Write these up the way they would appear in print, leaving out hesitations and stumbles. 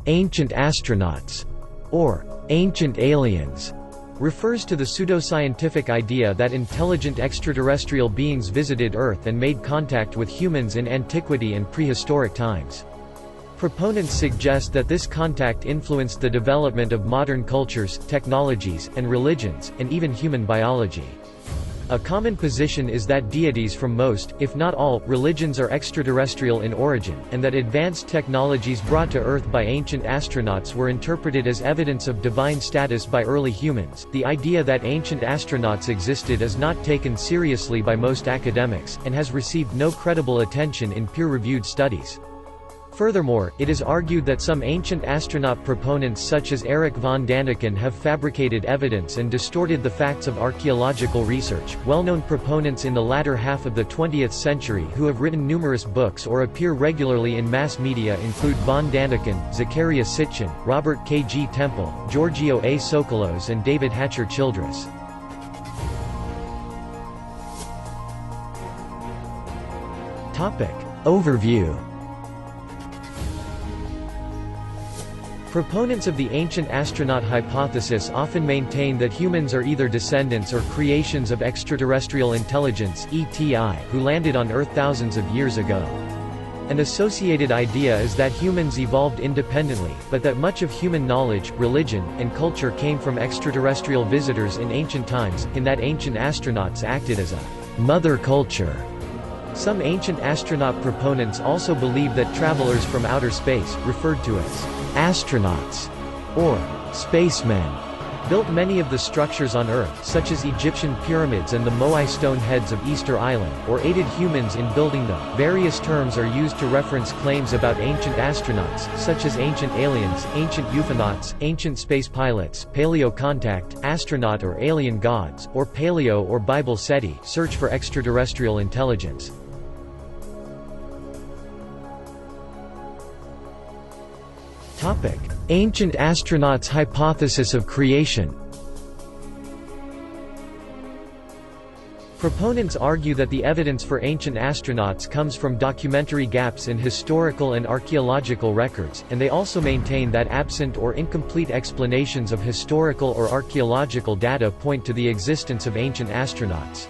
"'ancient astronauts' or "'ancient aliens' refers to the pseudoscientific idea that intelligent extraterrestrial beings visited Earth and made contact with humans in antiquity and prehistoric times. Proponents suggest that this contact influenced the development of modern cultures, technologies, and religions, and even human biology. A common position is that deities from most, if not all, religions are extraterrestrial in origin, and that advanced technologies brought to Earth by ancient astronauts were interpreted as evidence of divine status by early humans. The idea that ancient astronauts existed is not taken seriously by most academics, and has received no credible attention in peer-reviewed studies. Furthermore, it is argued that some ancient astronaut proponents such as Erich von Daniken have fabricated evidence and distorted the facts of archaeological research. Well-known proponents in the latter half of the 20th century who have written numerous books or appear regularly in mass media include von Daniken, Zecharia Sitchin, Robert K. G. Temple, Giorgio A. Tsoukalos and David Hatcher Childress. Overview. Proponents of the ancient astronaut hypothesis often maintain that humans are either descendants or creations of extraterrestrial intelligence (ETI) who landed on Earth thousands of years ago. An associated idea is that humans evolved independently, but that much of human knowledge, religion, and culture came from extraterrestrial visitors in ancient times, in that ancient astronauts acted as a mother culture. Some ancient astronaut proponents also believe that travelers from outer space, referred to as astronauts or spacemen, built many of the structures on Earth, such as Egyptian pyramids and the Moai stone heads of Easter Island, or aided humans in building them. Various terms are used to reference claims about ancient astronauts, such as ancient aliens, ancient euphonauts, ancient space pilots, paleo-contact, astronaut or alien gods, or paleo or Bible SETI, search for extraterrestrial intelligence. Ancient astronauts' hypothesis of creation. Proponents argue that the evidence for ancient astronauts comes from documentary gaps in historical and archaeological records, and they also maintain that absent or incomplete explanations of historical or archaeological data point to the existence of ancient astronauts.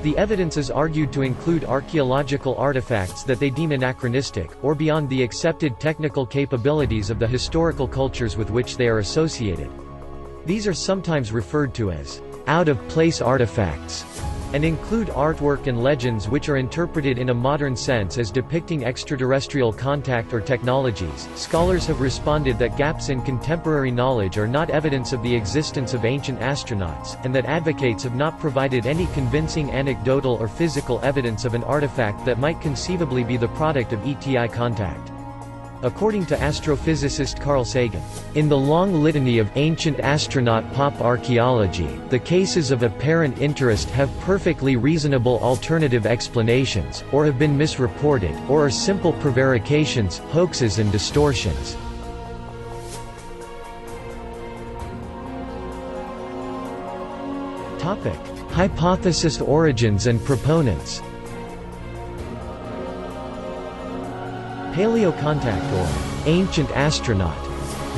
The evidence is argued to include archaeological artifacts that they deem anachronistic, or beyond the accepted technical capabilities of the historical cultures with which they are associated. These are sometimes referred to as out-of-place artifacts, and include artwork and legends which are interpreted in a modern sense as depicting extraterrestrial contact or technologies. Scholars have responded that gaps in contemporary knowledge are not evidence of the existence of ancient astronauts, and that advocates have not provided any convincing anecdotal or physical evidence of an artifact that might conceivably be the product of ETI contact. According to astrophysicist Carl Sagan, in the long litany of ancient astronaut pop archaeology, the cases of apparent interest have perfectly reasonable alternative explanations, or have been misreported, or are simple prevarications, hoaxes and distortions. Hypothesis origins and proponents. Paleo-contact or ancient astronaut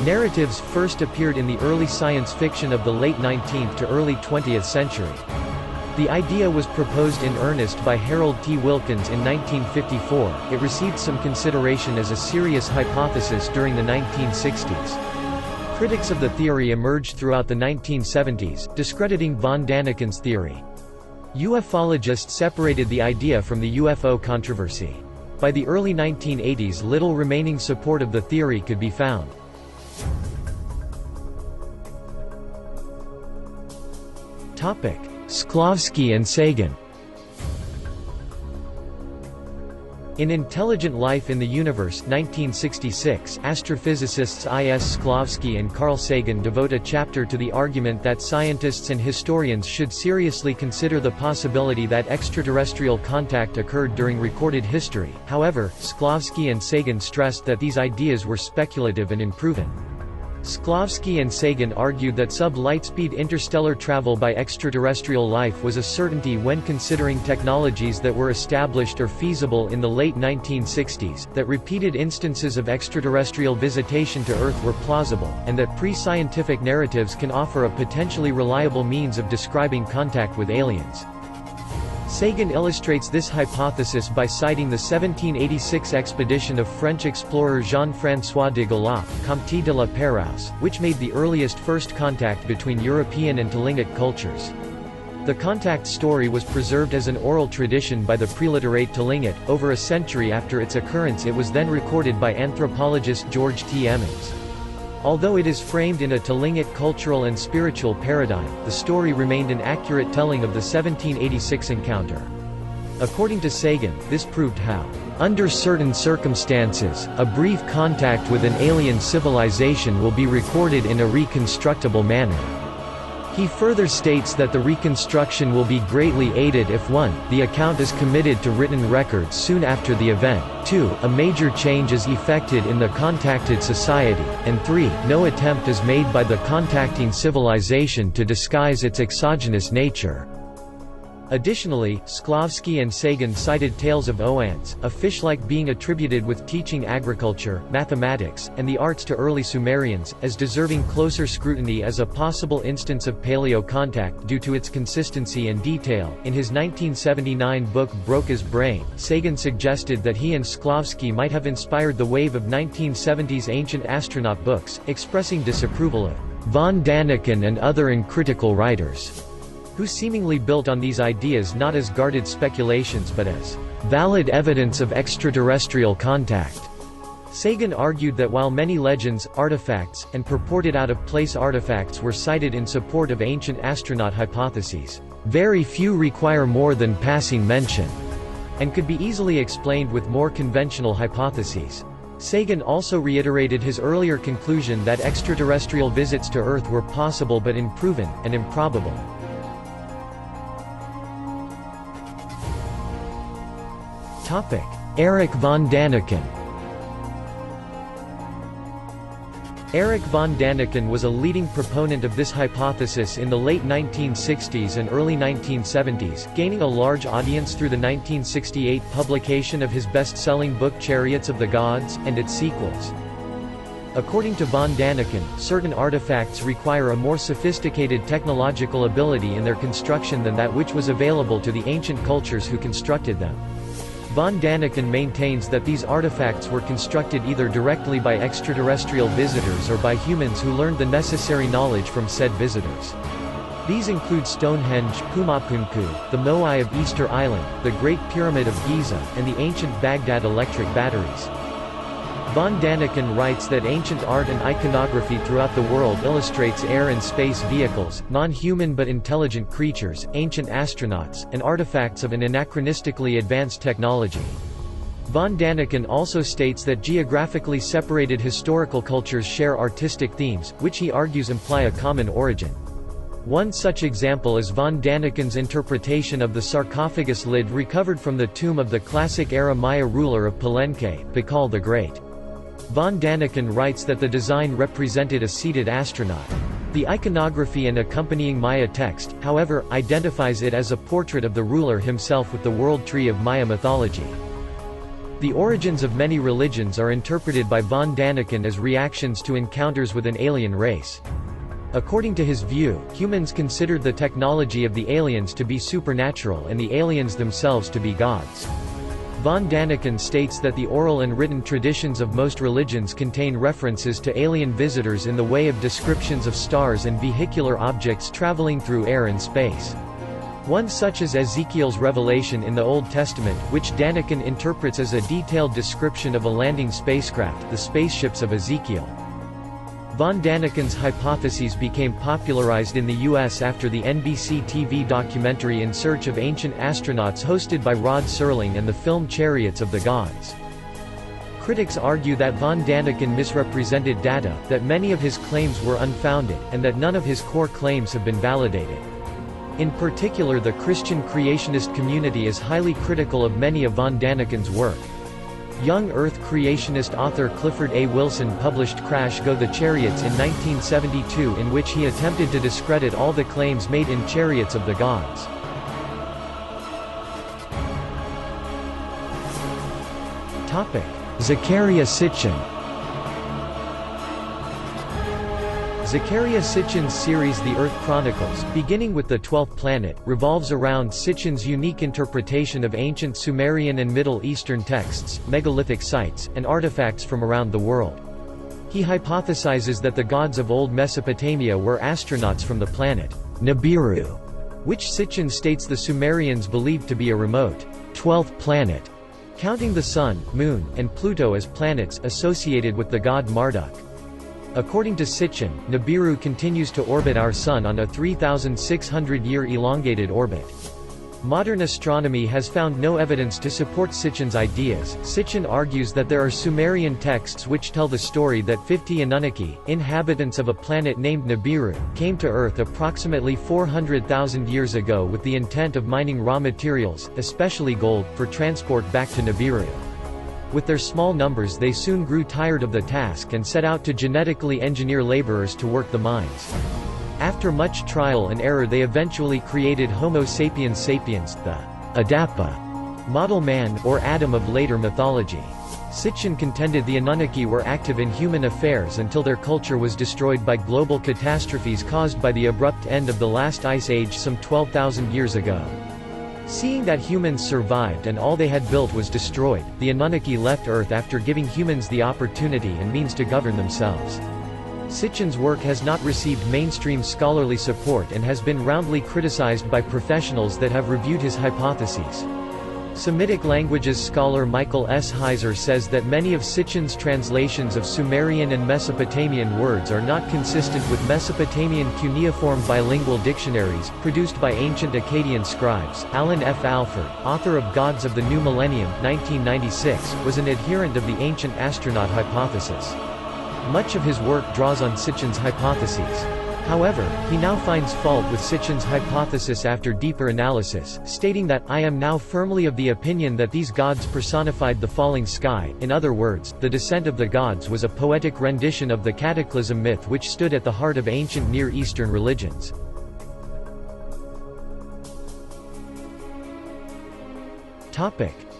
narratives first appeared in the early science fiction of the late 19th to early 20th century. The idea was proposed in earnest by Harold T. Wilkins in 1954. It received some consideration as a serious hypothesis during the 1960s. Critics of the theory emerged throughout the 1970s, discrediting von Daniken's theory. Ufologists separated the idea from the UFO controversy. By the early 1980s, little remaining support of the theory could be found. Shklovsky and Sagan. In Intelligent Life in the Universe 1966, astrophysicists I.S. Shklovsky and Carl Sagan devote a chapter to the argument that scientists and historians should seriously consider the possibility that extraterrestrial contact occurred during recorded history. However, Shklovsky and Sagan stressed that these ideas were speculative and unproven. Shklovsky and Sagan argued that sub-lightspeed interstellar travel by extraterrestrial life was a certainty when considering technologies that were established or feasible in the late 1960s, that repeated instances of extraterrestrial visitation to Earth were plausible, and that pre-scientific narratives can offer a potentially reliable means of describing contact with aliens. Sagan illustrates this hypothesis by citing the 1786 expedition of French explorer Jean-François de Galaup, Comte de la Pérouse, which made the earliest first contact between European and Tlingit cultures. The contact story was preserved as an oral tradition by the preliterate Tlingit. Over a century after its occurrence, it was then recorded by anthropologist George T. Emmons. Although it is framed in a Tlingit cultural and spiritual paradigm, the story remained an accurate telling of the 1786 encounter. According to Sagan, this proved how, under certain circumstances, a brief contact with an alien civilization will be recorded in a reconstructible manner. He further states that the reconstruction will be greatly aided if 1. The account is committed to written records soon after the event, 2. A major change is effected in the contacted society, and 3. No attempt is made by the contacting civilization to disguise its exogenous nature. Additionally, Shklovsky and Sagan cited tales of Oannes, a fish-like being attributed with teaching agriculture, mathematics, and the arts to early Sumerians, as deserving closer scrutiny as a possible instance of paleo-contact due to its consistency and detail. In his 1979 book Broca's Brain, Sagan suggested that he and Shklovsky might have inspired the wave of 1970s ancient astronaut books, expressing disapproval of von Daniken and other uncritical writers, who seemingly built on these ideas not as guarded speculations but as valid evidence of extraterrestrial contact. Sagan argued that while many legends, artifacts, and purported out-of-place artifacts were cited in support of ancient astronaut hypotheses, very few require more than passing mention, and could be easily explained with more conventional hypotheses. Sagan also reiterated his earlier conclusion that extraterrestrial visits to Earth were possible but unproven, and improbable. Erich von Daniken. Erich von Daniken was a leading proponent of this hypothesis in the late 1960s and early 1970s, gaining a large audience through the 1968 publication of his best-selling book Chariots of the Gods, and its sequels. According to von Daniken, certain artifacts require a more sophisticated technological ability in their construction than that which was available to the ancient cultures who constructed them. Von Daniken maintains that these artifacts were constructed either directly by extraterrestrial visitors or by humans who learned the necessary knowledge from said visitors. These include Stonehenge, Pumapunku, the Moai of Easter Island, the Great Pyramid of Giza, and the ancient Baghdad electric batteries. Von Daniken writes that ancient art and iconography throughout the world illustrates air and space vehicles, non-human but intelligent creatures, ancient astronauts, and artifacts of an anachronistically advanced technology. Von Daniken also states that geographically separated historical cultures share artistic themes, which he argues imply a common origin. One such example is von Daniken's interpretation of the sarcophagus lid recovered from the tomb of the classic-era Maya ruler of Palenque, Pakal the Great. Von Daniken writes that the design represented a seated astronaut. The iconography and accompanying Maya text, however, identifies it as a portrait of the ruler himself with the world tree of Maya mythology. The origins of many religions are interpreted by von Daniken as reactions to encounters with an alien race. According to his view, humans considered the technology of the aliens to be supernatural and the aliens themselves to be gods. Von Daniken states that the oral and written traditions of most religions contain references to alien visitors in the way of descriptions of stars and vehicular objects traveling through air and space. One such is Ezekiel's revelation in the Old Testament, which Daniken interprets as a detailed description of a landing spacecraft, the spaceships of Ezekiel. Von Daniken's hypotheses became popularized in the U.S. after the NBC TV documentary In Search of Ancient Astronauts hosted by Rod Serling and the film Chariots of the Gods. Critics argue that von Daniken misrepresented data, that many of his claims were unfounded, and that none of his core claims have been validated. In particular, the Christian creationist community is highly critical of many of von Daniken's work. Young Earth creationist author Clifford A. Wilson published Crash Go the Chariots in 1972, in which he attempted to discredit all the claims made in Chariots of the Gods. Zecharia Sitchin. Zecharia Sitchin's series The Earth Chronicles, beginning with the 12th planet, revolves around Sitchin's unique interpretation of ancient Sumerian and Middle Eastern texts, megalithic sites, and artifacts from around the world. He hypothesizes that the gods of old Mesopotamia were astronauts from the planet Nibiru, which Sitchin states the Sumerians believed to be a remote 12th planet, counting the Sun, Moon, and Pluto as planets associated with the god Marduk. According to Sitchin, Nibiru continues to orbit our Sun on a 3,600-year elongated orbit. Modern astronomy has found no evidence to support Sitchin's ideas. Sitchin argues that there are Sumerian texts which tell the story that 50 Anunnaki, inhabitants of a planet named Nibiru, came to Earth approximately 400,000 years ago with the intent of mining raw materials, especially gold, for transport back to Nibiru. With their small numbers, they soon grew tired of the task and set out to genetically engineer laborers to work the mines. After much trial and error, they eventually created Homo sapiens sapiens, the Adapa model man, or Adam of later mythology. Sitchin contended the Anunnaki were active in human affairs until their culture was destroyed by global catastrophes caused by the abrupt end of the last ice age some 12,000 years ago. Seeing that humans survived and all they had built was destroyed, the Anunnaki left Earth after giving humans the opportunity and means to govern themselves. Sitchin's work has not received mainstream scholarly support and has been roundly criticized by professionals that have reviewed his hypotheses. Semitic languages scholar Michael S. Heiser says that many of Sitchin's translations of Sumerian and Mesopotamian words are not consistent with Mesopotamian cuneiform bilingual dictionaries, produced by ancient Akkadian scribes. Alan F. Alford, author of Gods of the New Millennium 1996, was an adherent of the ancient astronaut hypothesis. Much of his work draws on Sitchin's hypotheses. However, he now finds fault with Sitchin's hypothesis after deeper analysis, stating that, "I am now firmly of the opinion that these gods personified the falling sky." In other words, the descent of the gods was a poetic rendition of the cataclysm myth which stood at the heart of ancient Near Eastern religions.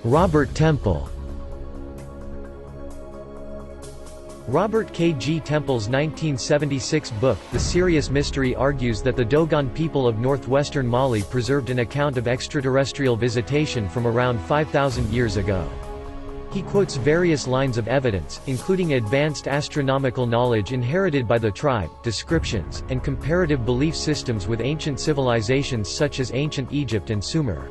Robert Temple. Robert K. G. Temple's 1976 book, The Serious Mystery, argues that the Dogon people of northwestern Mali preserved an account of extraterrestrial visitation from around 5,000 years ago. He quotes various lines of evidence, including advanced astronomical knowledge inherited by the tribe, descriptions, and comparative belief systems with ancient civilizations such as ancient Egypt and Sumer.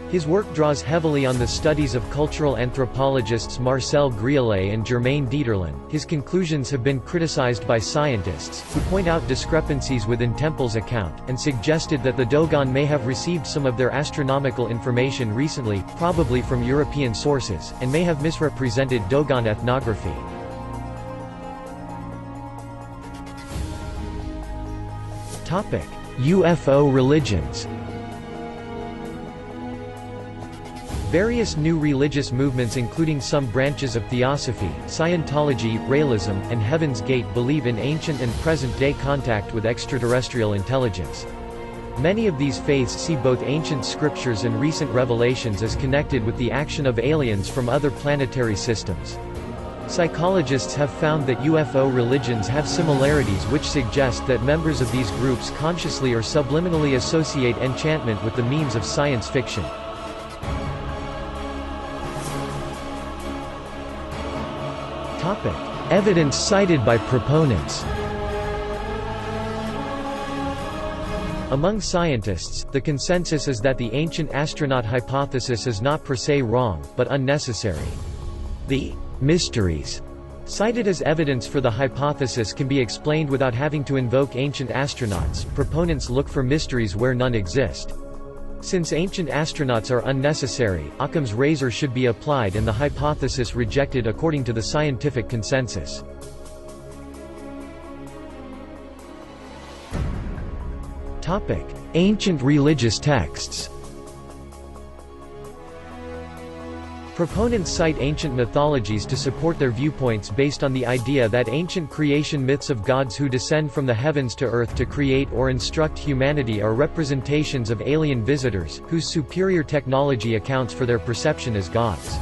His work draws heavily on the studies of cultural anthropologists Marcel Griaule and Germain Dieterlen. His conclusions have been criticized by scientists, who point out discrepancies within Temple's account, and suggested that the Dogon may have received some of their astronomical information recently, probably from European sources, and may have misrepresented Dogon ethnography. UFO religions. Various new religious movements, including some branches of Theosophy, Scientology, Raelism, and Heaven's Gate, believe in ancient and present-day contact with extraterrestrial intelligence. Many of these faiths see both ancient scriptures and recent revelations as connected with the action of aliens from other planetary systems. Psychologists have found that UFO religions have similarities which suggest that members of these groups consciously or subliminally associate enchantment with the memes of science fiction. Evidence cited by proponents. Among scientists, the consensus is that the ancient astronaut hypothesis is not per se wrong, but unnecessary. The mysteries cited as evidence for the hypothesis can be explained without having to invoke ancient astronauts. Proponents look for mysteries where none exist. Since ancient astronauts are unnecessary, Occam's razor should be applied and the hypothesis rejected according to the scientific consensus. Ancient religious texts. Proponents cite ancient mythologies to support their viewpoints based on the idea that ancient creation myths of gods who descend from the heavens to earth to create or instruct humanity are representations of alien visitors, whose superior technology accounts for their perception as gods.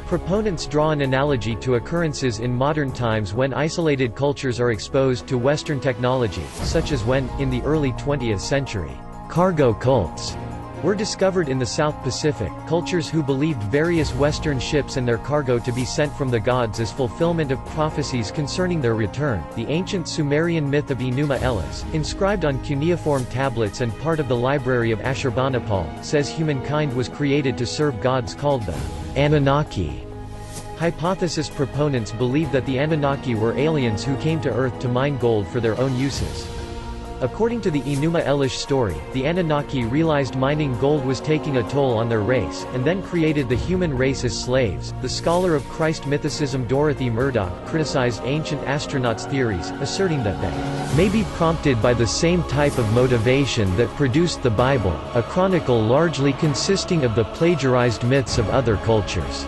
Proponents draw an analogy to occurrences in modern times when isolated cultures are exposed to Western technology, such as when, in the early 20th century, cargo cults were discovered in the South Pacific. Cultures who believed various Western ships and their cargo to be sent from the gods as fulfillment of prophecies concerning their return. The ancient Sumerian myth of Enuma Elish, inscribed on cuneiform tablets and part of the library of Ashurbanipal, says humankind was created to serve gods called the Anunnaki. Hypothesis proponents believe that the Anunnaki were aliens who came to Earth to mine gold for their own uses. According to the Enuma Elish story, the Anunnaki realized mining gold was taking a toll on their race, and then created the human race as slaves. The scholar of Christ mythicism Dorothy Murdoch criticized ancient astronauts' theories, asserting that they may be prompted by the same type of motivation that produced the Bible, a chronicle largely consisting of the plagiarized myths of other cultures,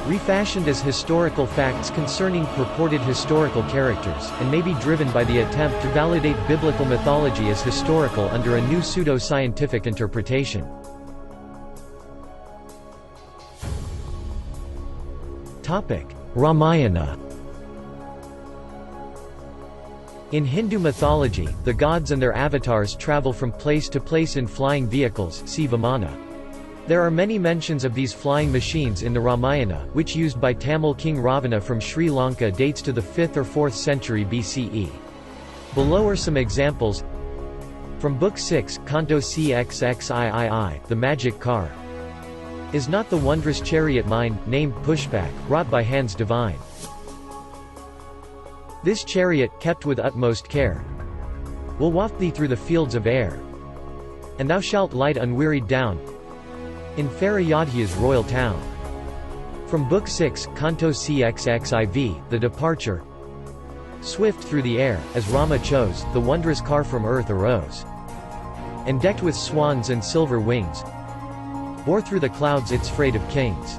refashioned as historical facts concerning purported historical characters, and may be driven by the attempt to validate biblical mythology as historical under a new pseudo-scientific interpretation. Ramayana. In Hindu mythology, the gods and their avatars travel from place to place in flying vehicles, see Vimana. There are many mentions of these flying machines in the Ramayana, which used by Tamil king Ravana from Sri Lanka dates to the 5th or 4th century BCE. Below are some examples. From Book 6, Canto CXXIII, The Magic Car. Is not the wondrous chariot mine, named Pushpak, wrought by hands divine? This chariot, kept with utmost care, will waft thee through the fields of air, and thou shalt light unwearied down in fair Ayodhya's royal town. From Book 6, Canto CXXIV, The Departure. Swift through the air, as Rama chose, the wondrous car from earth arose, and decked with swans and silver wings, bore through the clouds its freight of kings.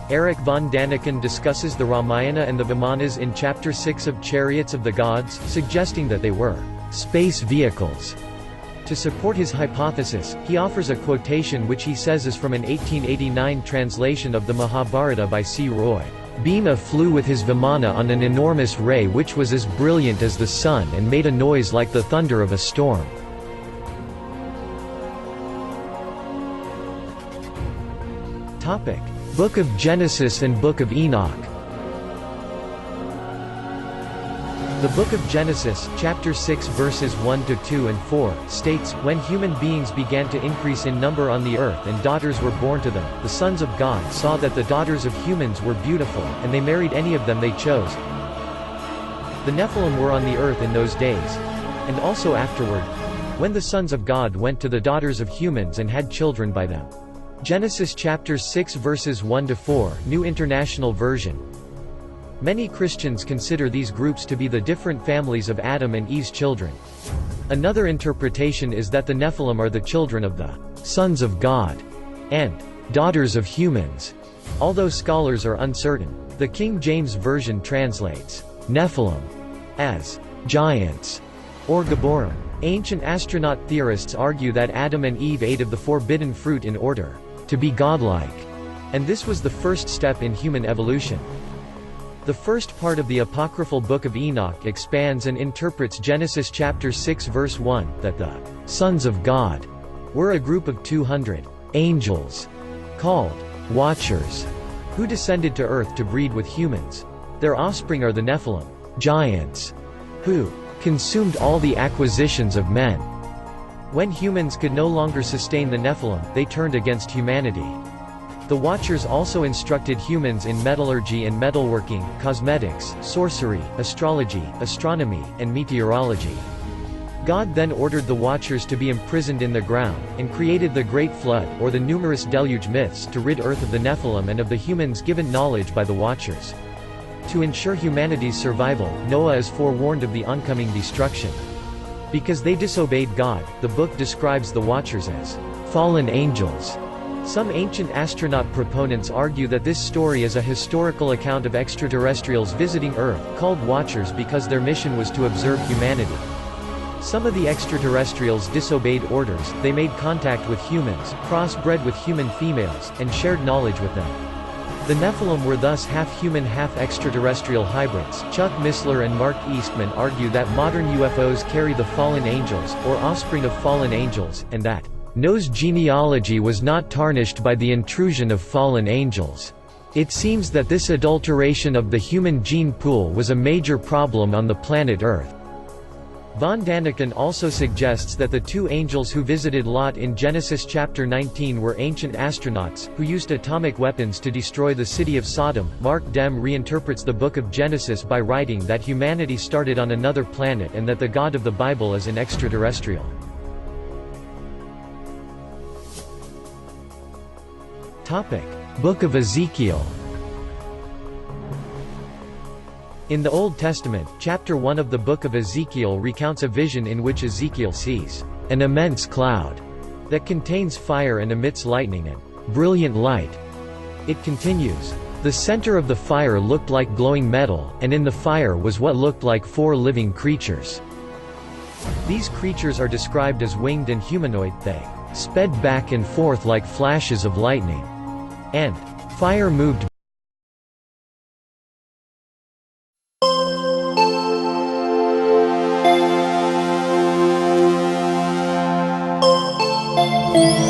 Erich von Daniken discusses the Ramayana and the Vimanas in Chapter 6 of Chariots of the Gods, suggesting that they were space vehicles. To support his hypothesis, he offers a quotation which he says is from an 1889 translation of the Mahabharata by C. Roy. Bhima flew with his Vimana on an enormous ray which was as brilliant as the sun and made a noise like the thunder of a storm. Book of Genesis and Book of Enoch. The Book of Genesis, chapter 6 verses 1–2 and 4, states, When human beings began to increase in number on the earth and daughters were born to them, the sons of God saw that the daughters of humans were beautiful, and they married any of them they chose. The Nephilim were on the earth in those days, and also afterward, when the sons of God went to the daughters of humans and had children by them. Genesis chapter 6 verses 1–4, New International Version. Many Christians consider these groups to be the different families of Adam and Eve's children. Another interpretation is that the Nephilim are the children of the sons of God and daughters of humans, although scholars are uncertain. The King James Version translates Nephilim as giants or Gabborim. Ancient astronaut theorists argue that Adam and Eve ate of the forbidden fruit in order to be godlike, and this was the first step in human evolution. The first part of the apocryphal Book of Enoch expands and interprets Genesis chapter 6 verse 1, that the sons of God were a group of 200 angels, called Watchers, who descended to earth to breed with humans. Their offspring are the Nephilim, giants, who consumed all the acquisitions of men. When humans could no longer sustain the Nephilim, they turned against humanity. The Watchers also instructed humans in metallurgy and metalworking, cosmetics, sorcery, astrology, astronomy, and meteorology. God then ordered the Watchers to be imprisoned in the ground, and created the Great Flood or the numerous deluge myths to rid Earth of the Nephilim and of the humans given knowledge by the Watchers. To ensure humanity's survival, Noah is forewarned of the oncoming destruction. Because they disobeyed God, the book describes the Watchers as fallen angels. Some ancient astronaut proponents argue that this story is a historical account of extraterrestrials visiting Earth, called Watchers because their mission was to observe humanity. Some of the extraterrestrials disobeyed orders, they made contact with humans, crossbred with human females, and shared knowledge with them. The Nephilim were thus half-human half-extraterrestrial hybrids. Chuck Missler and Mark Eastman argue that modern UFOs carry the fallen angels, or offspring of fallen angels, and that Noah's genealogy was not tarnished by the intrusion of fallen angels. It seems that this adulteration of the human gene pool was a major problem on the planet Earth. Von Daniken also suggests that the two angels who visited Lot in Genesis chapter 19 were ancient astronauts, who used atomic weapons to destroy the city of Sodom. Mark Dem reinterprets the book of Genesis by writing that humanity started on another planet and that the God of the Bible is an extraterrestrial. Book of Ezekiel. In the Old Testament, chapter 1 of the book of Ezekiel recounts a vision in which Ezekiel sees an immense cloud that contains fire and emits lightning and brilliant light. It continues, "The center of the fire looked like glowing metal, and in the fire was what looked like 4 living creatures. These creatures are described as winged and humanoid. They sped back and forth like flashes of lightning. And fire moved Thank you.